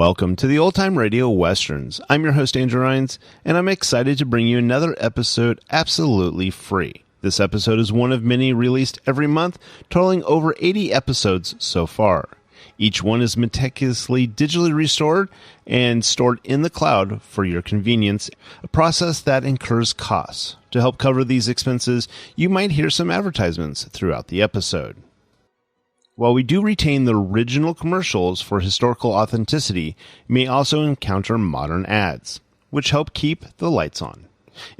Welcome to the Old Time Radio Westerns. I'm your host, Andrew Rhynes, and I'm excited to bring you another episode absolutely free. This episode is one of many released every month, totaling over 80 episodes so far. Each one is meticulously digitally restored and stored in the cloud for your convenience, a process that incurs costs. To help cover these expenses, you might hear some advertisements throughout the episode. While we do retain the original commercials for historical authenticity, you may also encounter modern ads, which help keep the lights on.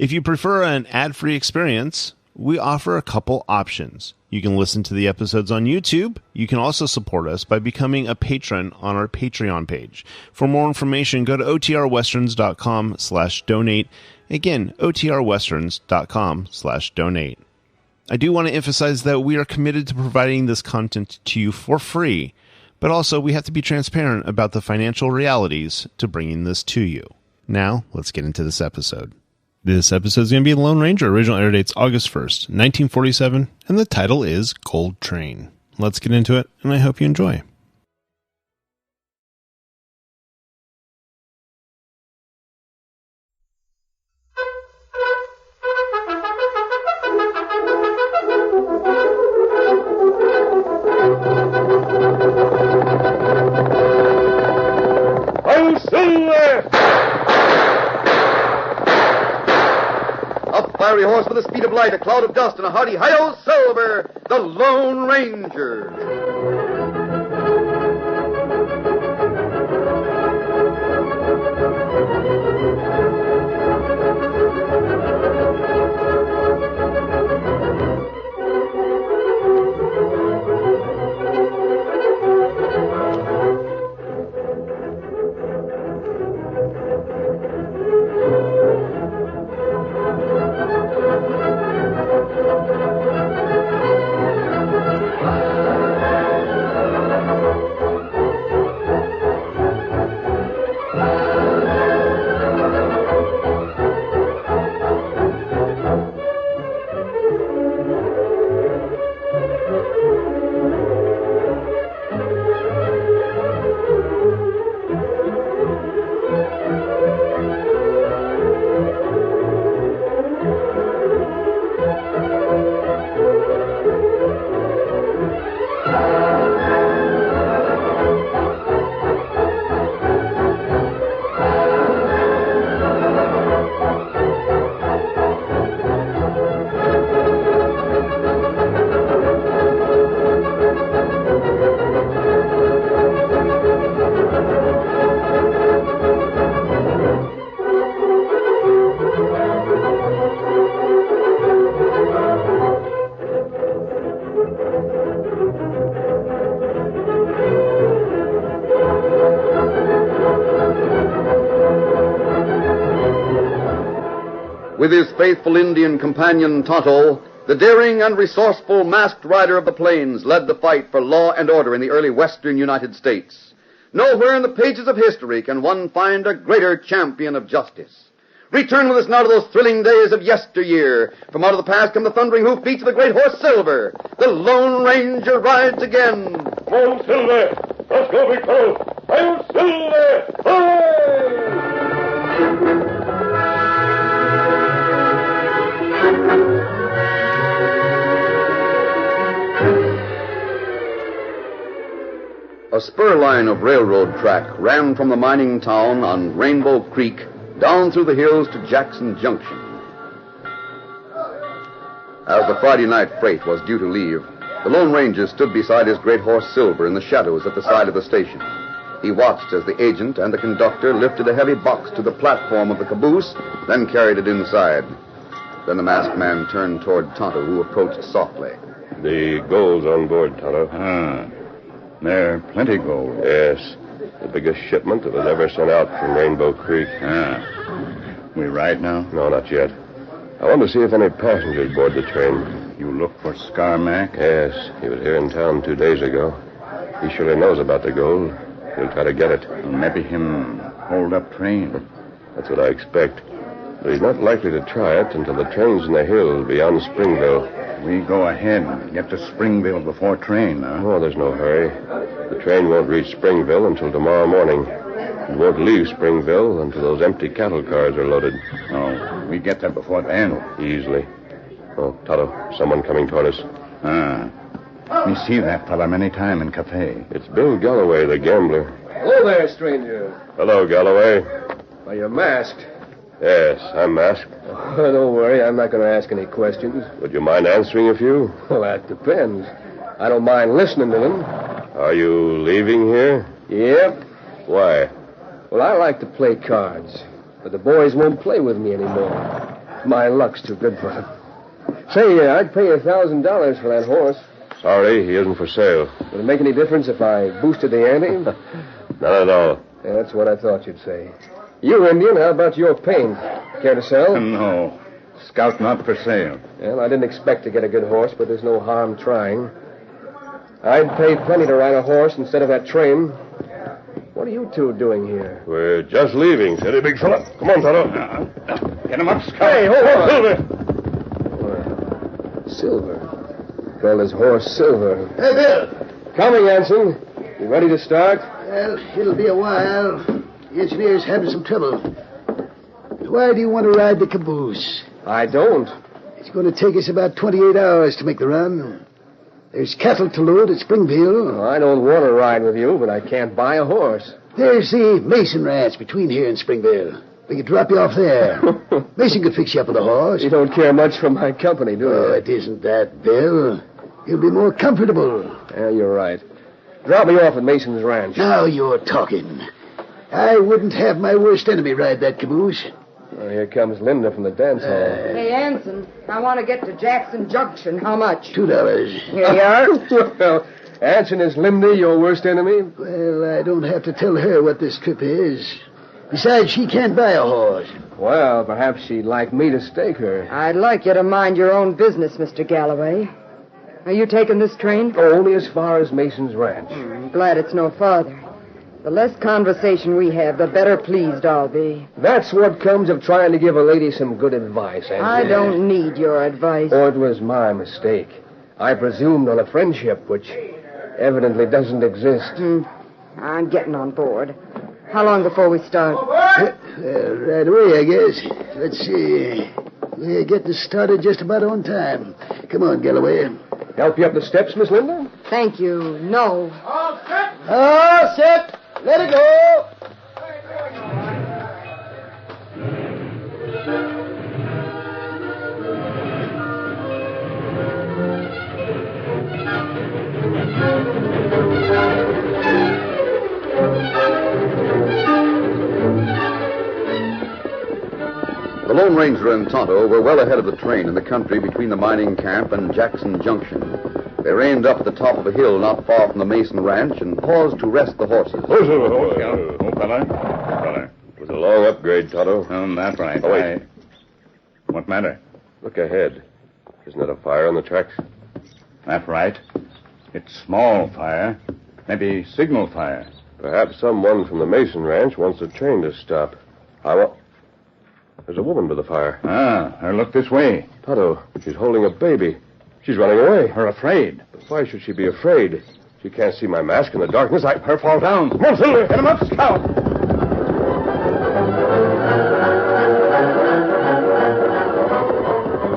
If you prefer an ad-free experience, we offer a couple options. You can listen to the episodes on YouTube. You can also support us by becoming a patron on our Patreon page. For more information, go to otrwesterns.com/donate. Again, otrwesterns.com/donate. I do want to emphasize that we are committed to providing this content to you for free, but also we have to be transparent about the financial realities to bringing this to you. Now, let's get into this episode. This episode is going to be The Lone Ranger. Original air date's August 1st, 1947, and the title is Gold Train. Let's get into it, and I hope you enjoy. Fiery horse with the speed of light, a cloud of dust, and a hearty hi-yo Silver, the Lone Ranger. With his faithful Indian companion Tonto, the daring and resourceful masked rider of the plains led the fight for law and order in the early western United States. Nowhere in the pages of history can one find a greater champion of justice. Return with us now to those thrilling days of yesteryear. From out of the past come the thundering hoofbeats of the great horse Silver. The Lone Ranger rides again. Oh, Silver! Let's go, big fellow! I'm Silver! Hooray! A spur line of railroad track ran from the mining town on Rainbow Creek down through the hills to Jackson Junction. As the Friday night freight was due to leave, the Lone Ranger stood beside his great horse Silver in the shadows at the side of the station. He watched as the agent and the conductor lifted a heavy box to the platform of the caboose, then carried it inside. Then the masked man turned toward Tonto, who approached softly. The gold's on board, Tonto. There, plenty gold. Yes. The biggest shipment that was ever sent out from Rainbow Creek. We ride now? No, not yet. I want to see if any passengers board the train. You look for Scarmack? Yes. He was here in town 2 days ago. He surely knows about the gold. He'll try to get it. Well, maybe him hold up train. That's what I expect. But he's not likely to try it until the train's in the hills beyond Springville. We go ahead and get to Springville before train, huh? Oh, there's no hurry. The train won't reach Springville until tomorrow morning. We won't leave Springville until those empty cattle cars are loaded. Oh, we get there before then. Easily. Oh, Tonto, someone coming toward us. We see that fella many times in cafe. It's Bill Galloway, the gambler. Hello there, stranger. Hello, Galloway. Are you masked? Yes, I'm masked. Don't worry, I'm not going to ask any questions. Would you mind answering a few? Well, that depends. I don't mind listening to them. Are you leaving here? Yep. Why? Well, I like to play cards, but the boys won't play with me anymore. My luck's too good for them. Say, I'd pay $1,000 for that horse. Sorry, he isn't for sale. Would it make any difference if I boosted the ante? Not at all. Yeah, that's what I thought you'd say. You, Indian, how about your paint? Care to sell? No. Scout not for sale. Well, I didn't expect to get a good horse, but there's no harm trying. I'd pay plenty to ride a horse instead of that train. What are you two doing here? We're just leaving, steady, big fella. Come on, Tonto. Get him up, Scout. Hey, hold on. Silver. Silver. Call his horse Silver. Hey, Bill. Coming, Anson. You ready to start? Well, it'll be a while. The engineer's having some trouble. Why do you want to ride the caboose? I don't. It's going to take us about 28 hours to make the run. There's cattle to load at Springville. I don't want to ride with you, but I can't buy a horse. There's the Mason Ranch between here and Springville. We could drop you off there. Mason could fix you up with a horse. You don't care much for my company, do you? Oh, it isn't that, Bill. You'll be more comfortable. Yeah, you're right. Drop me off at Mason's Ranch. Now you're talking. I wouldn't have my worst enemy ride that caboose. Well, here comes Linda from the dance hall. Hey, Anson, I want to get to Jackson Junction. How much? $2. Here you are. Well, Anson, is Linda your worst enemy? Well, I don't have to tell her what this trip is. Besides, she can't buy a horse. Well, perhaps she'd like me to stake her. I'd like you to mind your own business, Mr. Galloway. Are you taking this train? Only as far as Mason's Ranch. I'm glad it's no farther. The less conversation we have, the better pleased I'll be. That's what comes of trying to give a lady some good advice, Anson. I don't need your advice. Or it was my mistake. I presumed on a friendship which evidently doesn't exist. I'm getting on board. How long before we start? Right away, I guess. Let's see. We're getting started just about on time. Come on, Galloway. Help you up the steps, Miss Linda? Thank you. No. All set. Let it go. The Lone Ranger and Tonto were well ahead of the train in the country between the mining camp and Jackson Junction. They reined up at the top of a hill not far from the Mason Ranch and paused to rest the horses. Oh, fella. It was a long upgrade, Tonto. That's right. Oh, wait. What matter? Look ahead. Isn't that a fire on the tracks? That's right. It's small fire. Maybe signal fire. Perhaps someone from the Mason Ranch wants the train to stop. There's a woman by the fire. Her look this way. Tonto, she's holding a baby. She's running away. Her afraid. But why should she be afraid? She can't see my mask in the darkness. Her fall down. Come on, Silver. Get him up, Scout.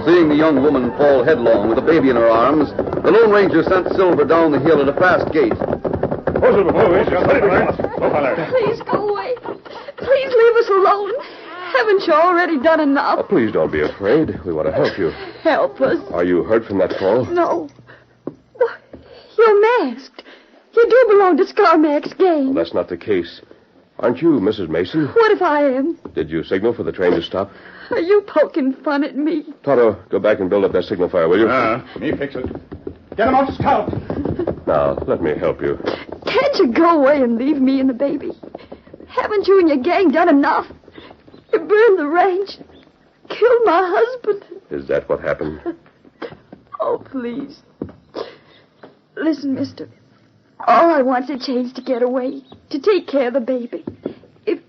Seeing the young woman fall headlong with a baby in her arms, the Lone Ranger sent Silver down the hill at a fast gait. Please go away. Please leave us alone. Haven't you already done enough? Oh, please don't be afraid. We want to help you. Help us. Are you hurt from that fall? No. Why, you're masked. You do belong to Scarmack's gang. Well, that's not the case. Aren't you Mrs. Mason? What if I am? Did you signal for the train to stop? Are you poking fun at me? Tonto, go back and build up that signal fire, will you? Me fix it. Get him up, Scout. Now, let me help you. Can't you go away and leave me and the baby? Haven't you and your gang done enough? You burned the ranch. Killed my husband. Is that what happened? Oh, please. Listen, mister. All I want's a chance to get away. To take care of the baby. If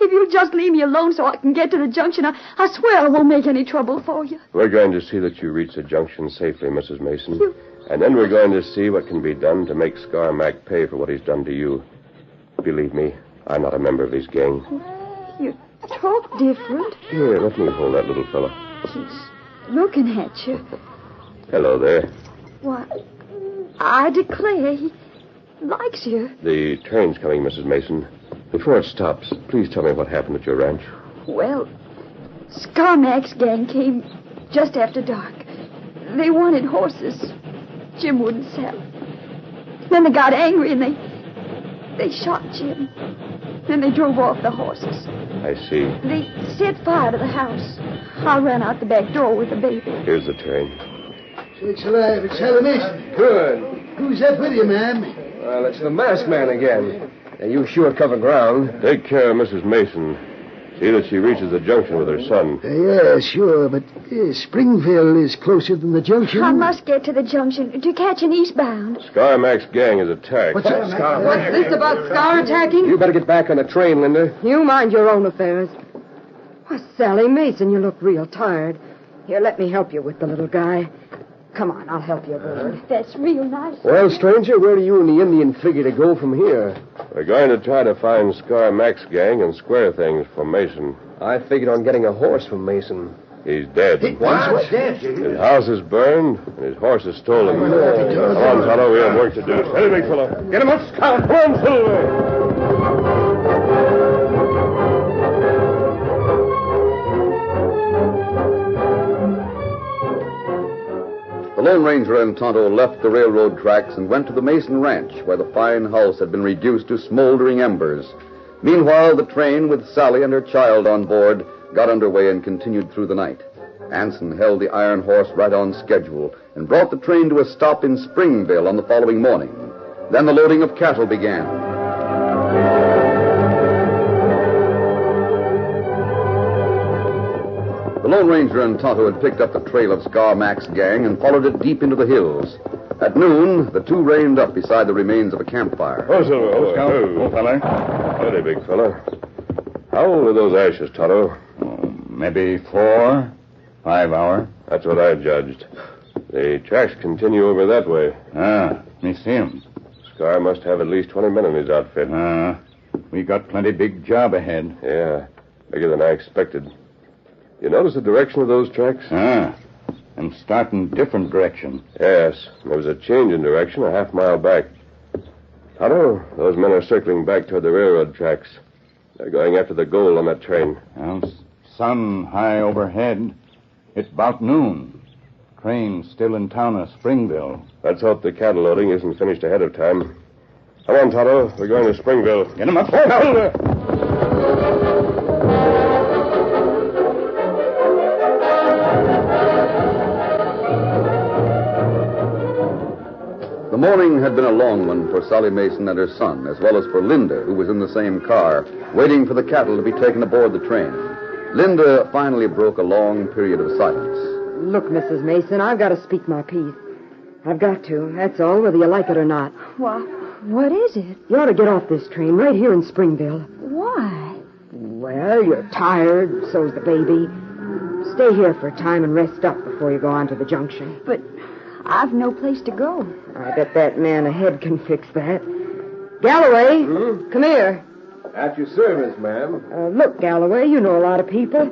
you'll just leave me alone so I can get to the junction, I swear I won't make any trouble for you. We're going to see that you reach the junction safely, Mrs. Mason. And then we're going to see what can be done to make Scarmack pay for what he's done to you. Believe me, I'm not a member of his gang. You talk different. Here, let me hold that little fella. He's looking at you. Hello there. Why, I declare he likes you. The train's coming, Mrs. Mason. Before it stops, please tell me what happened at your ranch. Well, Scarmack's gang came just after dark. They wanted horses. Jim wouldn't sell. Then they got angry and they shot Jim. Then they drove off the horses. I see. They set fire to the house. I ran out the back door with the baby. Here's the train. Sakes alive, it's Sally Mason. Good. Who's that with you, ma'am? Well, it's the masked man again. Now, you sure cover ground. Take care of Mrs. Mason. See that she reaches the junction with her son. Yeah, sure, but Springville is closer than the junction. I must get to the junction to catch an eastbound. Scarmack's gang is attacked. What's that, Scar? What's this about Scar attacking? You better get back on the train, Linda. You mind your own affairs. Why, Sally Mason, you look real tired. Here, let me help you with the little guy. Come on, I'll help you aboard. That's real nice. Well, stranger, where do you and the Indian figure to go from here? We're going to try to find Scarmack's gang and square things for Mason. I figured on getting a horse from Mason. He's dead. What's dead? His house is burned, and his horse is stolen. Come on, fellow, we have work to do. Steady, big fellow. Get him up, Scout. Come on, Silver. The Lone Ranger and Tonto left the railroad tracks and went to the Mason Ranch, where the fine house had been reduced to smoldering embers. Meanwhile, the train, with Sally and her child on board, got underway and continued through the night. Anson held the iron horse right on schedule and brought the train to a stop in Springville on the following morning. Then the loading of cattle began. The Lone Ranger and Tonto had picked up the trail of Scarmack's gang and followed it deep into the hills. At noon, the two reined up beside the remains of a campfire. Oh, Silver. Oh, Scout. Oh, fella. Steady, big fella. How old are those ashes, Tonto? Maybe 4, 5 hours. That's what I judged. The tracks continue over that way. Me see him. Scar must have at least 20 men in his outfit. We got plenty big job ahead. Yeah, bigger than I expected. You notice the direction of those tracks? And starting different direction. Yes, there was a change in direction a half-mile back. Tonto, those men are circling back toward the railroad tracks. They're going after the gold on that train. Well, sun high overhead. It's about noon. Train still in town of Springville. Let's hope the cattle loading isn't finished ahead of time. Come on, Tonto. We're going to Springville. Get him up. The morning had been a long one for Sally Mason and her son, as well as for Linda, who was in the same car, waiting for the cattle to be taken aboard the train. Linda finally broke a long period of silence. Look, Mrs. Mason, I've got to speak my piece. I've got to, that's all, whether you like it or not. Why, what is it? You ought to get off this train right here in Springville. Why? Well, you're tired, so's the baby. Stay here for a time and rest up before you go on to the junction. But I've no place to go. I bet that man ahead can fix that. Galloway, come here. At your service, ma'am. Look, Galloway, you know a lot of people.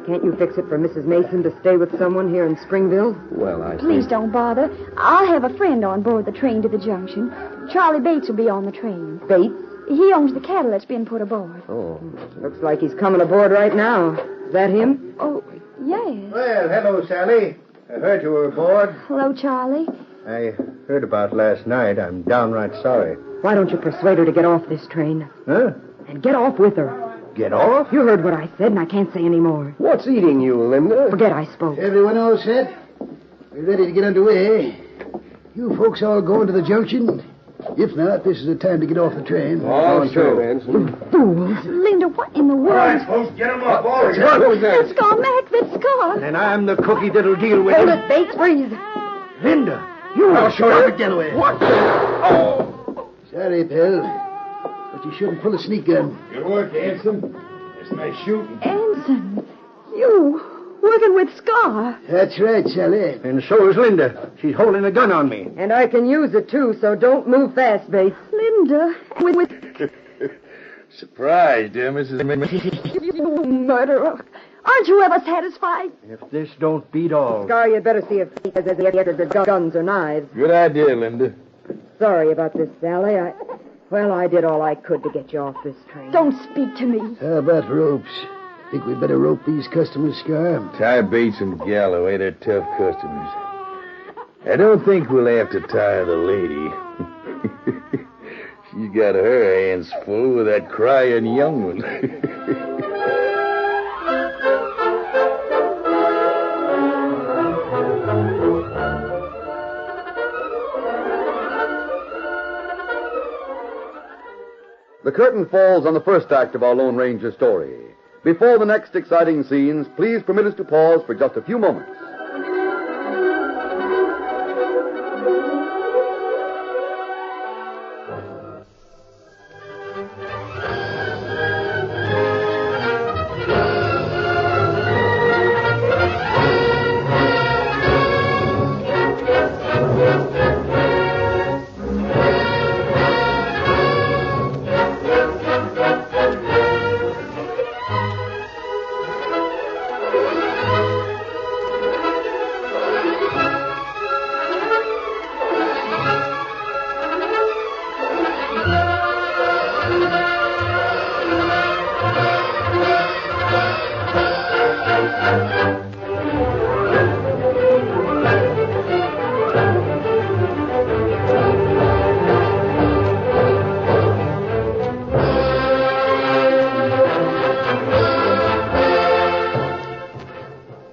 Can't you fix it for Mrs. Mason to stay with someone here in Springville? Well, I Please don't bother. I'll have a friend on board the train to the junction. Charlie Bates will be on the train. Bates? He owns the cattle that's been put aboard. Oh. Looks like he's coming aboard right now. Is that him? Oh, yes. Well, hello, Sally. I heard you were aboard. Hello, Charlie. I heard about last night. I'm downright sorry. Why don't you persuade her to get off this train? Huh? And get off with her. Get off? You heard what I said, and I can't say any more. What's eating you, Linda? Forget I spoke. Everyone all set? We're ready to get underway. You folks all going to the junction? If not, this is the time to get off the train. Oh, sure, Anson. Fools. Linda, what in the world? All right, folks, get him up. All right. It's Scarmack, that's Scar. And I'm the cookie that'll deal with Hold him. it, Bates, freeze. Linda, you... I'll show you, Galloway. What? Oh! Sorry, pal. But you shouldn't pull a sneak gun. Good work, Anson. It's nice shooting. Anson, you working with Scar. That's right, Sally. And so is Linda. She's holding a gun on me. And I can use it, too, so don't move fast, Bates. Linda, with... Surprised, dear Mrs. You murderer. Aren't you ever satisfied? If this don't beat all. Scar, you'd better see if he has the guns or knives. Good idea, Linda. Sorry about this, Sally. I did all I could to get you off this train. Don't speak to me. How about ropes? Think we better rope these customers, Scar? Ty Bates and Galloway, they're tough customers. I don't think we'll have to tie the lady. She's got her hands full with that crying young one. The curtain falls on the first act of our Lone Ranger story. Before the next exciting scenes, please permit us to pause for just a few moments.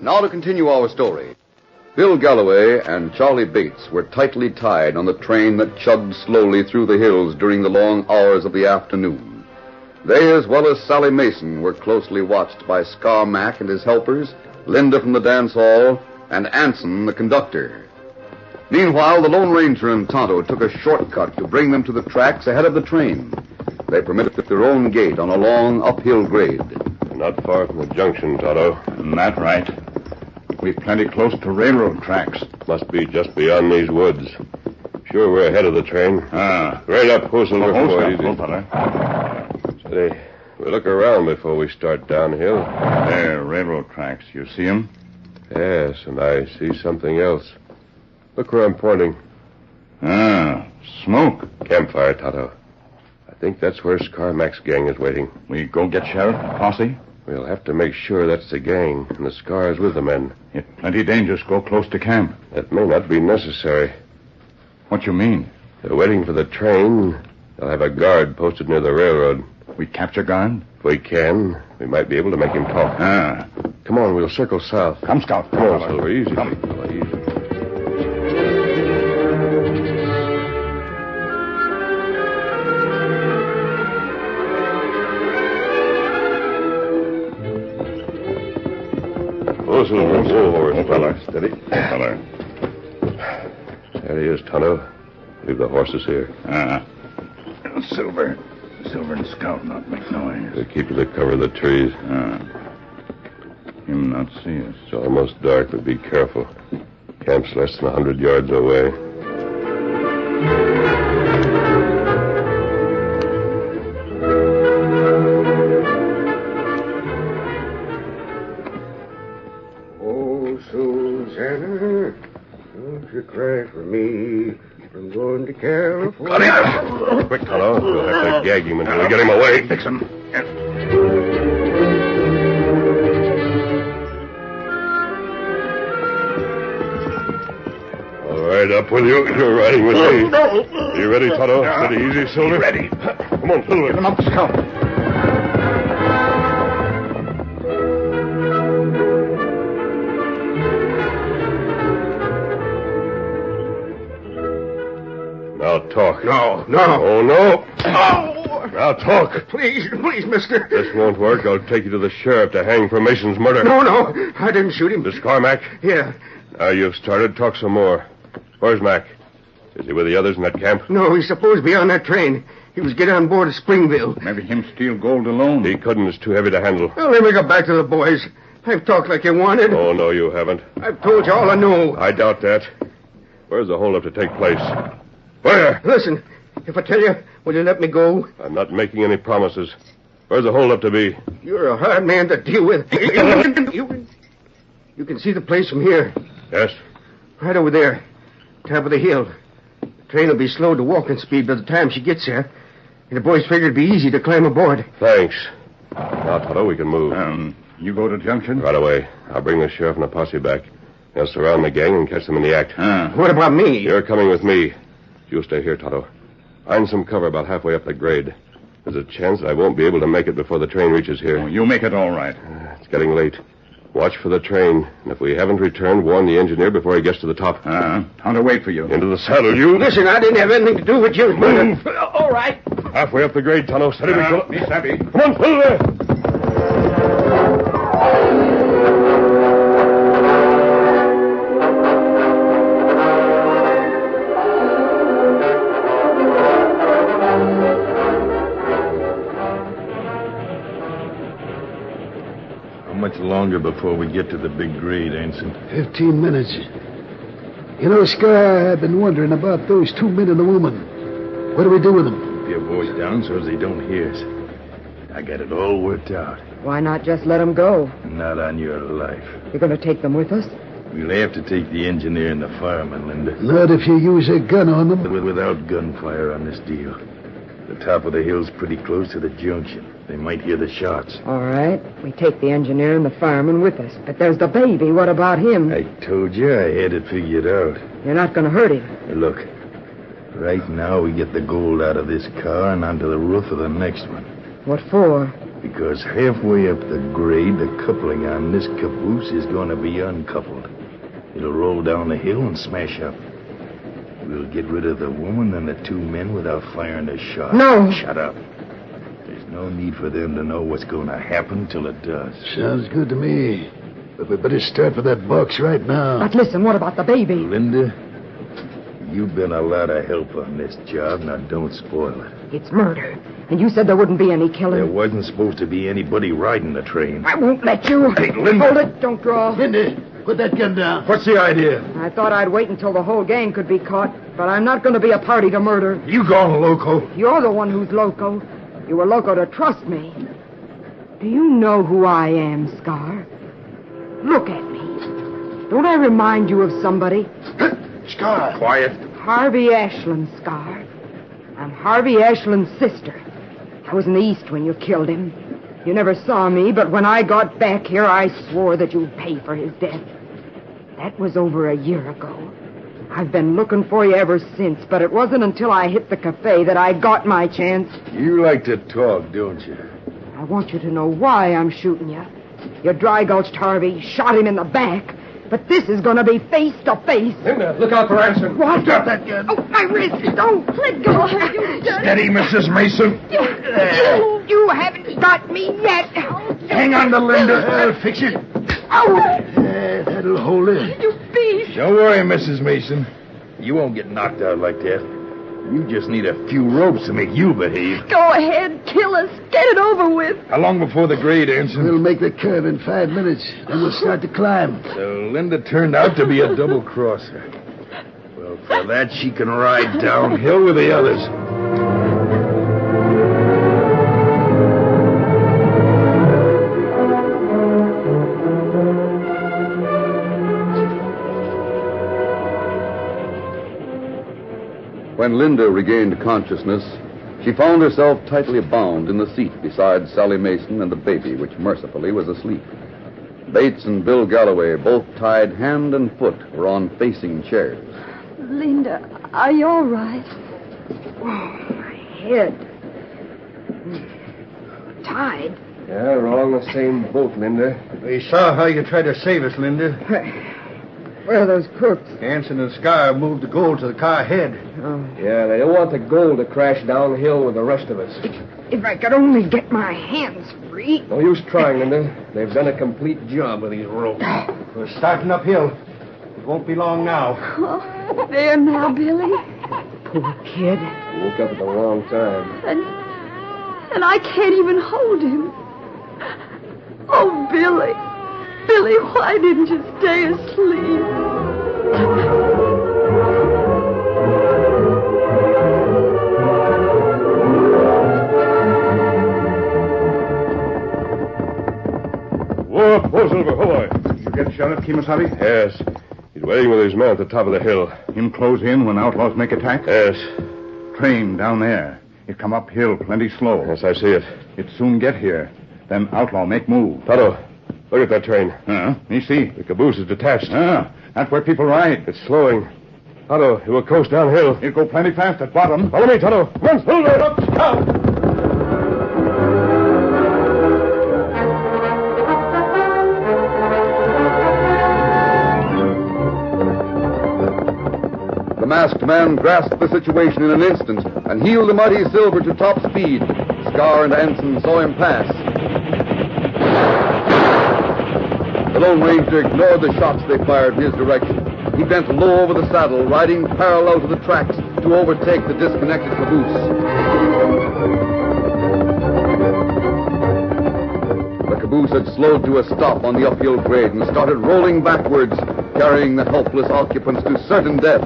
Now to continue our story. Bill Galloway and Charlie Bates were tightly tied on the train that chugged slowly through the hills during the long hours of the afternoon. They, as well as Sally Mason, were closely watched by Scar Mac and his helpers, Linda from the dance hall, and Anson, the conductor. Meanwhile, the Lone Ranger and Tonto took a shortcut to bring them to the tracks ahead of the train. They permitted their own gait on a long uphill grade. Not far from the junction, Tonto. That's right. We're plenty close to railroad tracks. Must be just beyond these woods. Sure, we're ahead of the train. Right up, Hoosel. Steady. We'll look around before we start downhill. There, railroad tracks. You see them? Yes, and I see something else. Look where I'm pointing. Smoke. Campfire, Tonto. I think that's where Scar Mac's gang is waiting. We go get Sheriff and Posse? We'll have to make sure that's the gang, and the Scar's with the men. It's plenty dangerous to go close to camp. That may not be necessary. What you mean? They're waiting for the train. They'll have a guard posted near the railroad. We capture guard? If we can, we might be able to make him talk. Come on, we'll circle south. Come, Scout. Come on, Silver. Easy. Come. Big fella, easy. Silver, fella. Steady. Fella. There he is, Tonto. Leave the horses here. Silver and Scout not make noise. We'll keep to the cover of the trees. Him not see us. It's almost dark, but be careful. Camp's less than 100 yards away. Oh, Susanna, don't you cry for me. I'm going to California. Quick, Tonto. We'll have to gag him until we get him away. Fix him. All right, up with you. You're riding with me. No. You ready, Tonto? Steady, easy, Silver. Ready. Come on, Silver. Get him up, Scout. Now talk. No. Oh, no. Oh. Now talk. Please, mister. This won't work. I'll take you to the sheriff to hang for Mason's murder. No. I didn't shoot him. This Carmack? Yeah. Now you've started. Talk some more. Where's Mac? Is he with the others in that camp? No, he's supposed to be on that train. He was getting on board at Springville. Maybe him steal gold alone. He couldn't. It's too heavy to handle. Well, let me go back to the boys. I've talked like you wanted. Oh, no, you haven't. I've told you all I know. I doubt that. Where's the holdup to take place? Where? Listen, If I tell you, will you let me go? I'm not making any promises. Where's the holdup to be? You're a hard man to deal with. You can see the place from here. Yes? Right over there. Top of the hill. The train will be slowed to walking speed by the time she gets there. And the boys figured it'd be easy to climb aboard. Thanks. Now, Toto, we can move. You go to Junction? Right away. I'll bring the sheriff and the posse back. They'll surround the gang and catch them in the act. What about me? You're coming with me. You stay here, Toto. Find some cover about halfway up the grade. There's a chance I won't be able to make it before the train reaches here. Oh, you make it all right. It's getting late. Watch for the train. And if we haven't returned, warn the engineer before he gets to the top. I'll wait for you. Into the saddle, you. Listen, I didn't have anything to do with you. Move. All right. Halfway up the grade, Toto. Steady, Me savvy. Come on, pull there. How much longer before we get to the big grade, Ensign? 15 minutes. You know, Scar, I've been wondering about those 2 men and the woman. What do we do with them? Keep your voice down so as they don't hear us. I got it all worked out. Why not just let them go? Not on your life. You're going to take them with us? We'll have to take the engineer and the fireman, Linda. Not if you use a gun on them. Without gunfire on this deal. The top of the hill's pretty close to the junction. They might hear the shots. All right. We take the engineer and the fireman with us. But there's the baby. What about him? I told you I had it figured out. You're not going to hurt him. Hey, look, right now we get the gold out of this car and onto the roof of the next one. What for? Because halfway up the grade, the coupling on this caboose is going to be uncoupled. It'll roll down the hill and smash up. We'll get rid of the woman and the 2 men without firing a shot. No. Shut up. There's no need for them to know what's going to happen till it does. Sounds good to me. But we better start for that box right now. But listen, what about the baby? Linda, you've been a lot of help on this job. Now don't spoil it. It's murder. And you said there wouldn't be any killing. There wasn't supposed to be anybody riding the train. I won't let you. Hey, Linda. Hold it. Don't draw. Linda, put that gun down. What's the idea? I thought I'd wait until the whole gang could be caught. But I'm not going to be a party to murder. You gone loco. You're the one who's loco. You were loco to trust me. Do you know who I am, Scar? Look at me. Don't I remind you of somebody? Scar. Quiet. Harvey Ashland, Scar. I'm Harvey Ashland's sister. I was in the East when you killed him. You never saw me, but when I got back here, I swore that you'd pay for his death. That was over a year ago. I've been looking for you ever since, but it wasn't until I hit the cafe that I got my chance. You like to talk, don't you? I want you to know why I'm shooting you. You dry-gulched Harvey, shot him in the back, but this is going to be face to face. Linda, look out for Anson. What? Drop that gun. Oh, my wrist! Don't let go! Steady, Mrs. Mason. You haven't got me yet. Hang on to Linda. I'll fix it. Oh, That'll hold it. you beast! Don't worry, Mrs. Mason. You won't get knocked out like that. You just need a few ropes to make you behave. Go ahead, kill us. Get it over with. How long before the grade, Anson? We'll make the curve in 5 minutes, then we'll start to climb. So Linda turned out to be a double-crosser. Well, for that, she can ride downhill with the others. When Linda regained consciousness, she found herself tightly bound in the seat beside Sally Mason and the baby, which mercifully was asleep. Bates and Bill Galloway, both tied hand and foot, were on facing chairs. Linda, are you all right? Oh, my head. Tied. Yeah, we're all in the same boat, Linda. We saw how you tried to save us, Linda. Where are those crooks? Anson and Scar moved the gold to the car ahead. Oh, Yeah, they don't want the gold to crash downhill with the rest of us. if I could only get my hands free. No use trying, Linda. They've done a complete job with these ropes. We're starting uphill. It won't be long now. Oh, there now, Billy. Poor kid. Woke up at the wrong time. And I can't even hold him. Oh, Billy. Billy, why didn't you stay asleep? up. Whoa, Silver. Whoa, boy. You get Sheriff Kimasabi? Yes. He's waiting with his men at the top of the hill. Him close in when outlaws make attack? Yes. Train down there. It come uphill plenty slow. Yes, I see it. It soon get here. Then outlaw make move. Tonto, look at that train. Me see. The caboose is detached. That's where people ride. It's slowing. Tonto, it will coast downhill. It go plenty fast at bottom. Follow me, Tonto. Come on, Silver. Up, down. The masked man grasped the situation in an instant and heeled the mighty Silver to top speed. Scar and Anson saw him pass. The Lone Ranger ignored the shots they fired in his direction. He bent low over the saddle, riding parallel to the tracks to overtake the disconnected caboose. The caboose had slowed to a stop on the uphill grade and started rolling backwards, carrying the helpless occupants to certain death.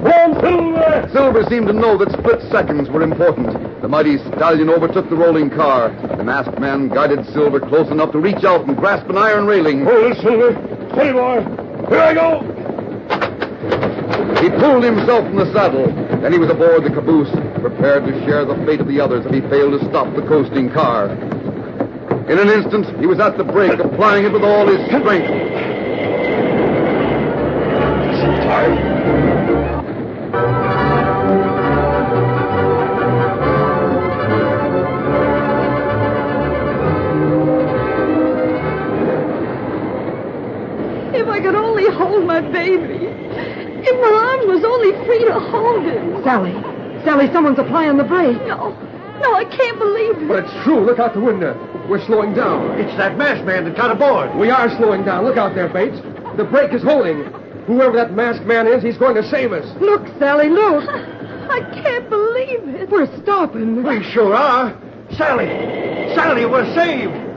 Silver seemed to know that split seconds were important. The mighty stallion overtook the rolling car. The masked man guided Silver close enough to reach out and grasp an iron railing. Hold it, Silver. Steady, boy. Here I go. He pulled himself from the saddle. Then he was aboard the caboose, prepared to share the fate of the others if he failed to stop the coasting car. In an instant, he was at the brake, applying it with all his strength. If I could only hold my baby. If my arm was only free to hold him. Sally, someone's applying the brake. No, I can't believe it. But it's true. Look out the window. We're slowing down. It's that masked man that got aboard. We are slowing down. Look out there, Bates. The brake is holding. Whoever that masked man is, he's going to save us. Look, Sally, look. I can't believe it. We're stopping. We sure are. Sally, we're saved.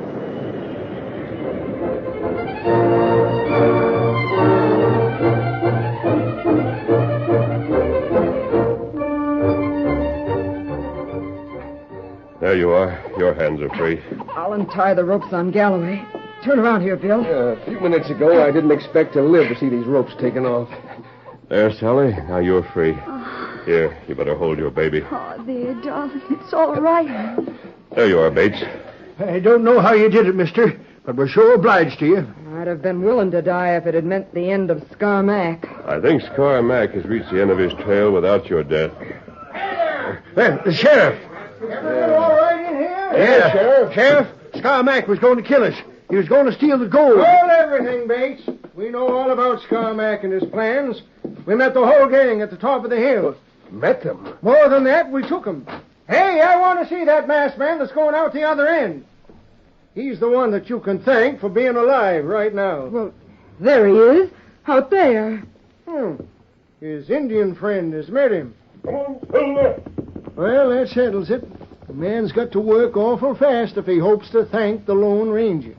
There you are. Your hands are free. I'll untie the ropes on Galloway. Turn around here, Bill. A few minutes ago, I didn't expect to live to see these ropes taken off. There, Sally. Now you're free. Here, you better hold your baby. Oh, dear darling, it's all right. There you are, Bates. I don't know how you did it, mister, but we're sure obliged to you. I'd have been willing to die if it had meant the end of Scar Mac. I think Scar Mac has reached the end of his trail without your death. Well, the sheriff. Everything all right in here? Yeah, Sheriff. Sheriff, Scar Mac was going to kill us. He was going to steal the gold. Hold everything, Bates. We know all about Scarmack and his plans. We met the whole gang at the top of the hill. Met them? More than that, we took them. Hey, I want to see that masked man that's going out the other end. He's the one that you can thank for being alive right now. Well, there he is, out there. His Indian friend has met him. Well, that settles it. The man's got to work awful fast if he hopes to thank the Lone Ranger.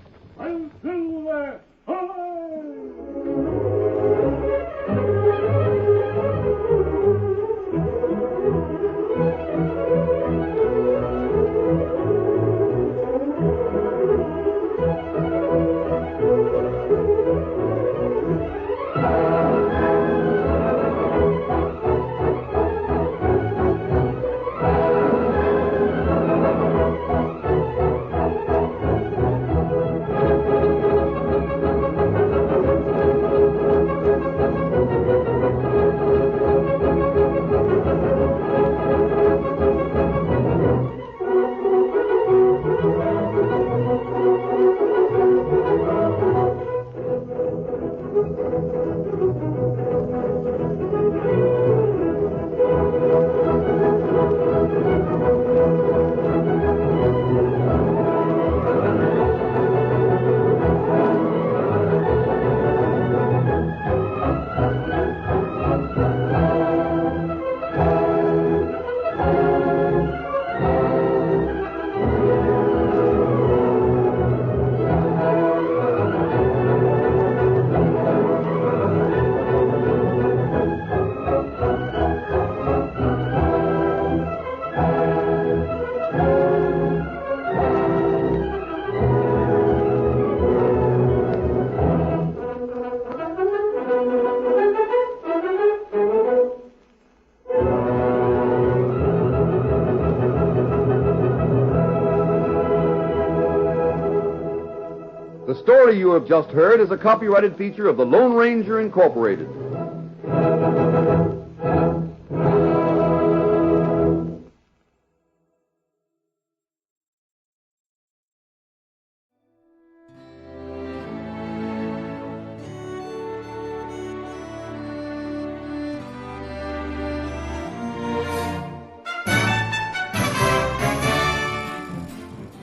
The story you have just heard is a copyrighted feature of the Lone Ranger Incorporated.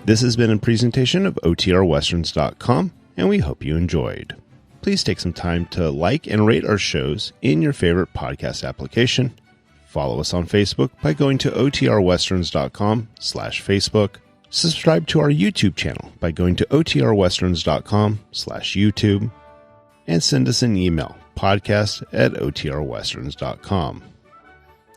This has been a presentation of OTRWesterns.com, and we hope you enjoyed. Please take some time to like and rate our shows in your favorite podcast application. Follow us on Facebook by going to OTRWesterns.com/Facebook. Subscribe to our YouTube channel by going to OTRWesterns.com/YouTube. And send us an email, podcast@OTRWesterns.com.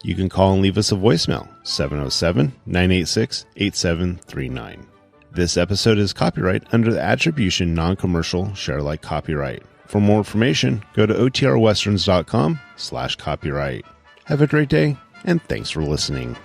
You can call and leave us a voicemail, 707-986-8739. This episode is copyright under the Attribution Non-Commercial Share-alike copyright. For more information, go to OTRWesterns.com/copyright. Have a great day, and thanks for listening.